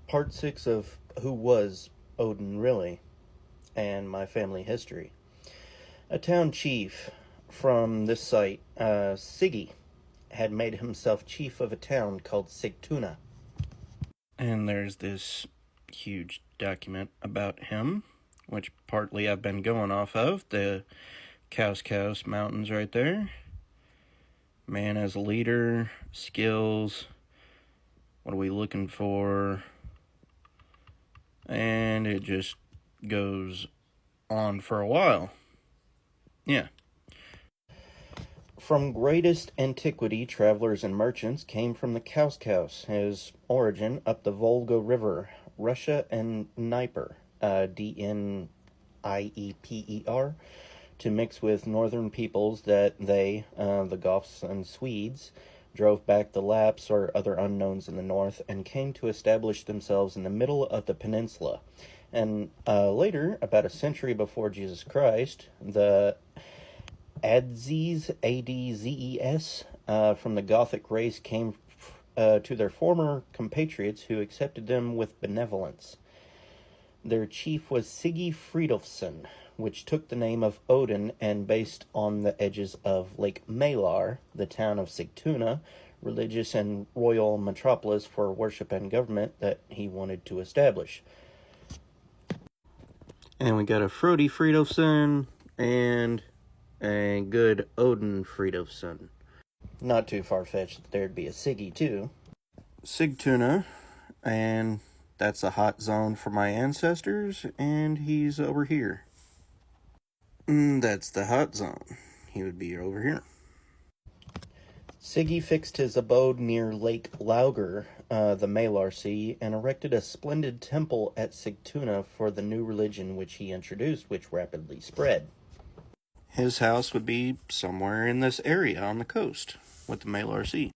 Part 6 of Who Was Odin Really? And My Family History. A town chief from this site, Siggy, had made himself chief of a town called Sigtuna. And there's this huge document about him, which partly I've been going off of, the Kaus Mountains right there. Man as a leader, skills, what are we looking for? And it just goes on for a while. Yeah. From greatest antiquity, travelers and merchants came from the Kaus, his origin up the Volga River, Russia and Dnieper, Dnieper, to mix with northern peoples that they, the Goths and Swedes, drove back the Lapps or other unknowns in the north and came to establish themselves in the middle of the peninsula. And later, about a century before Jesus Christ, the Adzes, A-D-Z-E-S, from the Gothic race came to their former compatriots who accepted them with benevolence. Their chief was Siggy Fridolfsson, which took the name of Odin and based on the edges of Lake Malar, the town of Sigtuna, religious and royal metropolis for worship and government that he wanted to establish. And we got a Frodi Fridolfsson and a good Odin Fridolfsson. Not too far-fetched that there'd be a Siggy, too. Sigtuna, and that's a hot zone for my ancestors, and he's over here. That's the hot zone. He would be over here. Siggy fixed his abode near Lake Lauger, the Malar Sea, and erected a splendid temple at Sigtuna for the new religion which he introduced, which rapidly spread. His house would be somewhere in this area on the coast with the Malar Sea.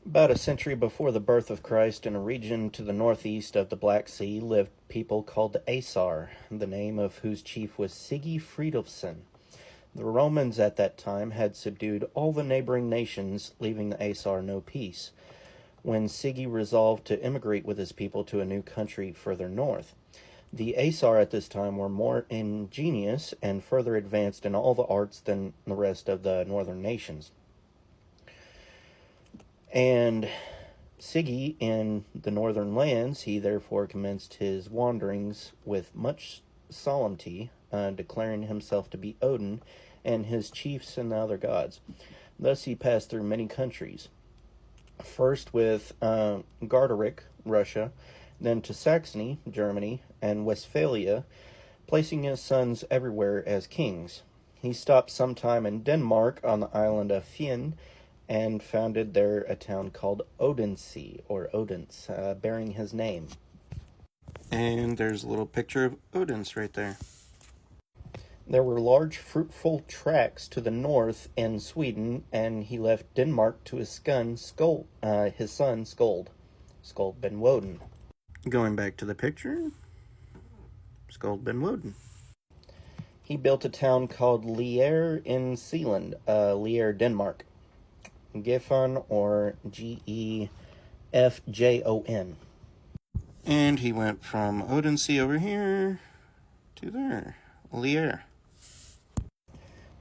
About a century before the birth of Christ, in a region to the northeast of the Black Sea, lived people called the Aesir, the name of whose chief was Siggy Fridolfsson. The Romans at that time had subdued all the neighboring nations, leaving the Aesir no peace, when Siggy resolved to immigrate with his people to a new country further north. The Aesir at this time were more ingenious and further advanced in all the arts than the rest of the northern nations. And Siggy, in the northern lands, he therefore commenced his wanderings with much solemnity, declaring himself to be Odin and his chiefs and the other gods. Thus he passed through many countries, first with Garderic, Russia, then to Saxony, Germany, and Westphalia, placing his sons everywhere as kings. He stopped sometime in Denmark on the island of Fyn, and founded there a town called Odense, or Odense, bearing his name. And there's a little picture of Odense right there. There were large fruitful tracts to the north in Sweden, and he left Denmark to his son Skuld ben Woden. Going back to the picture, Skuld ben Woden. He built a town called Lier in Sealand, Lier, Denmark. Gefon, or Gefjon. And he went from Odense over here to there, Lier,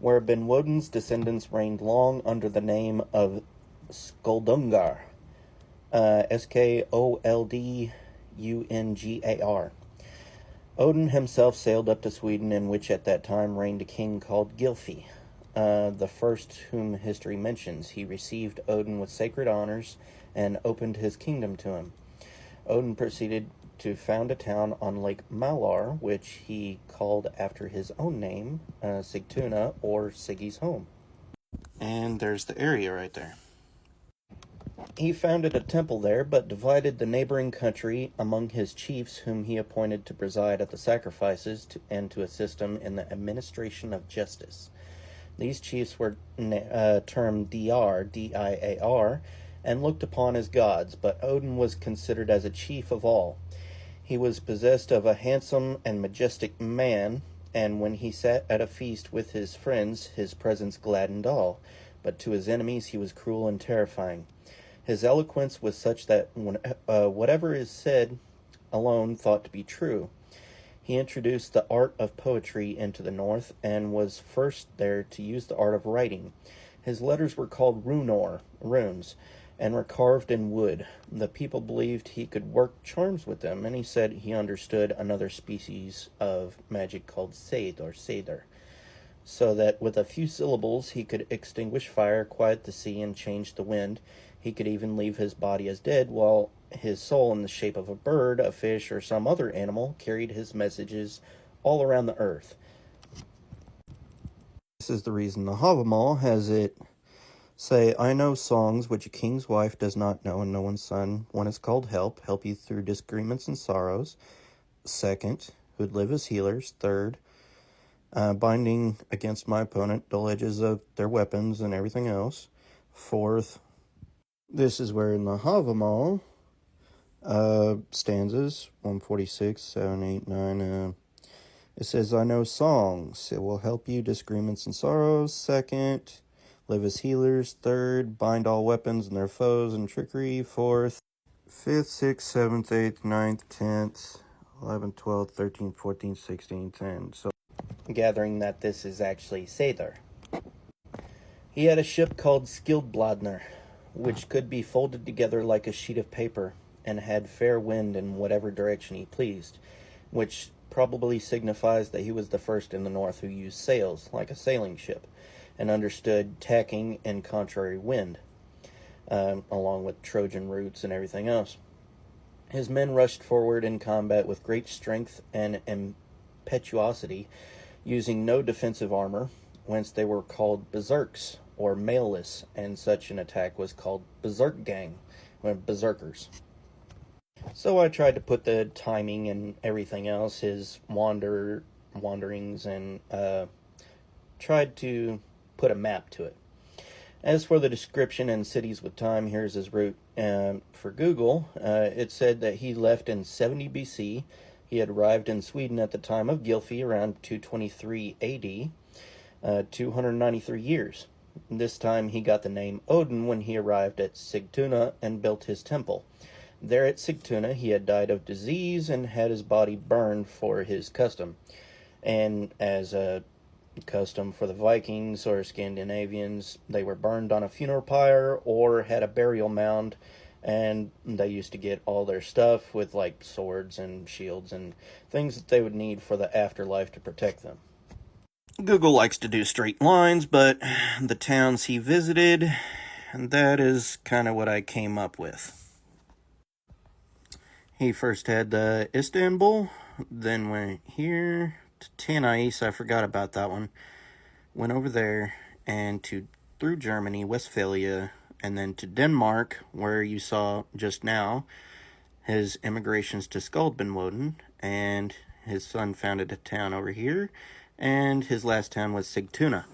where Ben Woden's descendants reigned long under the name of Skoldungar, Skoldungar. Odin himself sailed up to Sweden, in which at that time reigned a king called Gylfi, the first whom history mentions. He received Odin with sacred honors and opened his kingdom to him. Odin proceeded to found a town on Lake Malar, which he called after his own name, Sigtuna, or Siggy's home. And there's the area right there. He founded a temple there, but divided the neighboring country among his chiefs, whom he appointed to preside at the sacrifices and to assist him in the administration of justice. These chiefs were termed Diar, D-I-A-R, and looked upon as gods, but Odin was considered as a chief of all. He was possessed of a handsome and majestic man, and when he sat at a feast with his friends, his presence gladdened all, but to his enemies he was cruel and terrifying. His eloquence was such that whatever is said alone thought to be true. He introduced the art of poetry into the North and was first there to use the art of writing. His letters were called runes, and were carved in wood. The people believed he could work charms with them, and he said he understood another species of magic called Seid or Seder, so that with a few syllables he could extinguish fire, quiet the sea, and change the wind. He could even leave his body as dead, while his soul, in the shape of a bird, a fish, or some other animal, carried his messages all around the earth. This is the reason the Havamal has it say, I know songs which a king's wife does not know, and no one's son. One is called help you through disagreements and sorrows. Second, who'd live as healers. Third, binding against my opponent, dull edges of their weapons and everything else. Fourth, this is where in the Havamal, stanzas 146, 7, 8, 9, it says, I know songs. It will help you disagreements and sorrows. Second, live as healers. Third, bind all weapons and their foes and trickery. Fourth, fifth, sixth, seventh, eighth, ninth, 10th, 11th, 12th, 13th, 14th, 16th, and so gathering that this is actually Seder. He had a ship called Skildbladner, which could be folded together like a sheet of paper, and had fair wind in whatever direction he pleased, which probably signifies that he was the first in the north who used sails, like a sailing ship, and understood tacking and contrary wind, along with Trojan roots and everything else. His men rushed forward in combat with great strength and impetuosity, using no defensive armor, whence they were called berserks, or mailless, and such an attack was called berserkgang, or berserkers. So I tried to put the timing and everything else, his wanderings, and tried to put a map to it. As for the description and cities with time, here's his route. For Google, it said that he left in 70 BC. He had arrived in Sweden at the time of Gylfi around 223 AD, 293 years. This time he got the name Odin when he arrived at Sigtuna and built his temple. There at Sigtuna he had died of disease and had his body burned for his custom. And as a custom for the Vikings or Scandinavians, they were burned on a funeral pyre or had a burial mound, and they used to get all their stuff with like swords and shields and things that they would need for the afterlife to protect them. Google likes to do straight lines, but the towns he visited, and that is kind of what I came up with. He first had Istanbul, then went here to Tanais. I forgot about that one. Went over there and through Germany, Westphalia, and then to Denmark, where you saw just now his immigrations to Skaldbenwoden, and his son founded a town over here, and his last town was Sigtuna.